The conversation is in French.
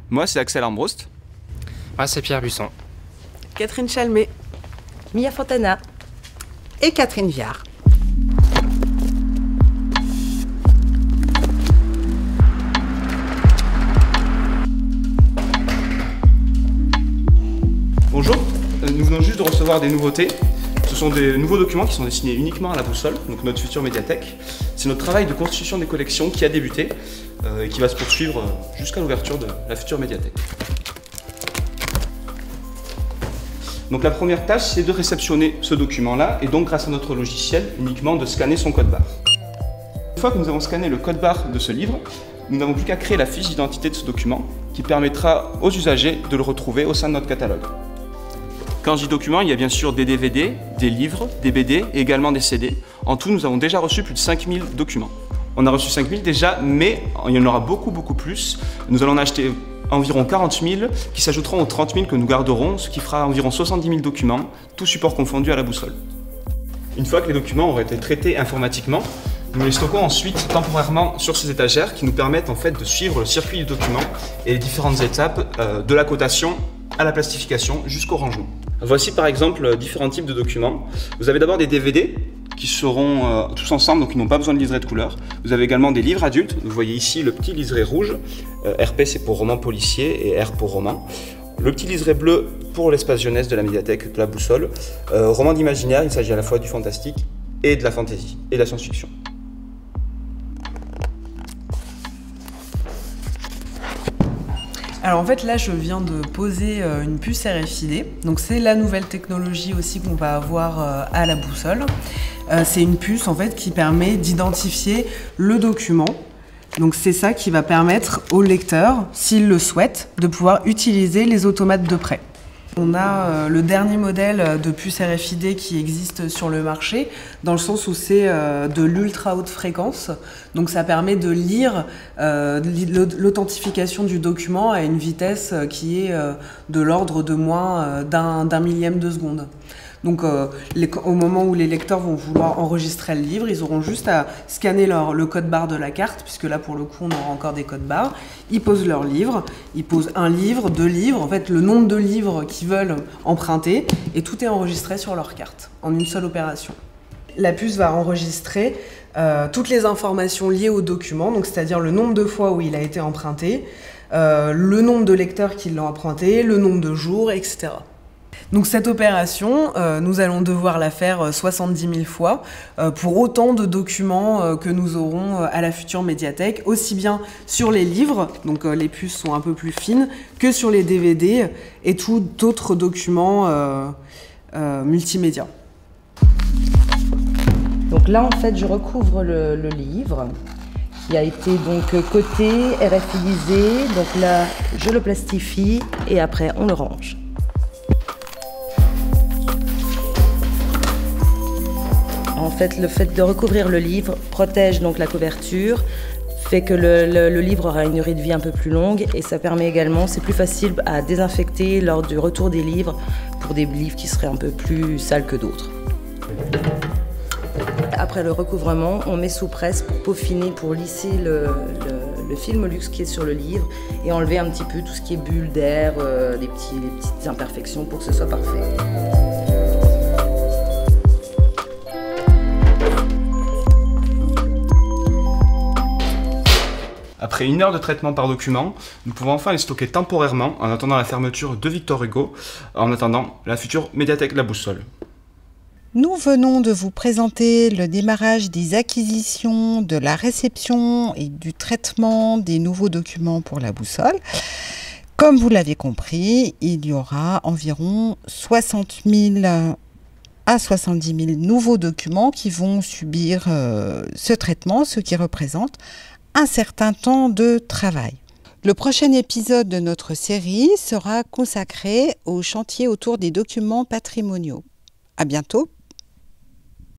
Moi, c'est Axel Armbrost. Moi, c'est Pierre Buisson. Catherine Chalmé. Mia Fontana. Et Catherine Viard. Bonjour, nous venons juste de recevoir des nouveautés. Ce sont des nouveaux documents qui sont destinés uniquement à la boussole, donc notre future médiathèque. C'est notre travail de constitution des collections qui a débuté et qui va se poursuivre jusqu'à l'ouverture de la future médiathèque. Donc la première tâche, c'est de réceptionner ce document-là et donc grâce à notre logiciel, uniquement de scanner son code barre. Une fois que nous avons scanné le code barre de ce livre, nous n'avons plus qu'à créer la fiche d'identité de ce document qui permettra aux usagers de le retrouver au sein de notre catalogue. Quand je dis document, il y a bien sûr des DVD, des livres, des BD et également des CD. En tout, nous avons déjà reçu plus de 5000 documents. On a reçu 5000 déjà, mais il y en aura beaucoup plus. Nous allons en acheter environ 40 000 qui s'ajouteront aux 30 000 que nous garderons, ce qui fera environ 70 000 documents, tous supports confondus à la boussole. Une fois que les documents auront été traités informatiquement, nous les stockons ensuite temporairement sur ces étagères qui nous permettent en fait de suivre le circuit du document et les différentes étapes de la cotation à la plastification jusqu'au rangement. Voici par exemple différents types de documents. Vous avez d'abord des DVD qui seront tous ensemble, donc ils n'ont pas besoin de liseré de couleur. Vous avez également des livres adultes. Vous voyez ici le petit liseré rouge. RP c'est pour roman policier et R pour roman. Le petit liseré bleu pour l'espace jeunesse de la médiathèque de la boussole. Roman d'imaginaire, il s'agit à la fois du fantastique et de la fantasy et de la science-fiction. Alors en fait là je viens de poser une puce RFID, donc c'est la nouvelle technologie aussi qu'on va avoir à la boussole. C'est une puce en fait qui permet d'identifier le document, donc c'est ça qui va permettre au lecteur, s'il le souhaite, de pouvoir utiliser les automates de prêt. On a le dernier modèle de puce RFID qui existe sur le marché, dans le sens où c'est de l'ultra haute fréquence. Donc ça permet de lire l'authentification du document à une vitesse qui est de l'ordre de moins d'un millième de seconde. Donc au moment où les lecteurs vont vouloir enregistrer le livre, ils auront juste à scanner le code barre de la carte, puisque là pour le coup on aura encore des codes barres. Ils posent leur livre, ils posent un livre, 2 livres, en fait le nombre de livres qu'ils veulent emprunter, et tout est enregistré sur leur carte, en une seule opération. La puce va enregistrer toutes les informations liées au document, donc c'est-à-dire le nombre de fois où il a été emprunté, le nombre de lecteurs qui l'ont emprunté, le nombre de jours, etc. Donc cette opération, nous allons devoir la faire 70 000 fois pour autant de documents que nous aurons à la future médiathèque, aussi bien sur les livres, donc les puces sont un peu plus fines, que sur les DVD et tout d'autres documents multimédia. Donc là, en fait, je recouvre le livre qui a été donc coté, RFIdisé. Donc là, je le plastifie et après, on le range. En fait, le fait de recouvrir le livre protège donc la couverture, fait que le livre aura une durée de vie un peu plus longue et ça permet également, c'est plus facile à désinfecter lors du retour des livres pour des livres qui seraient un peu plus sales que d'autres. Après le recouvrement, on met sous presse pour peaufiner, pour lisser le film luxe qui est sur le livre et enlever un petit peu tout ce qui est bulles d'air, les petites imperfections pour que ce soit parfait. Après 1 heure de traitement par document, nous pouvons enfin les stocker temporairement en attendant la fermeture de Victor Hugo, en attendant la future médiathèque La Boussole. Nous venons de vous présenter le démarrage des acquisitions, de la réception et du traitement des nouveaux documents pour la boussole. Comme vous l'avez compris, il y aura environ 60 000 à 70 000 nouveaux documents qui vont subir ce traitement, ce qui représente un certain temps de travail. Le prochain épisode de notre série sera consacré au chantier autour des documents patrimoniaux. À bientôt!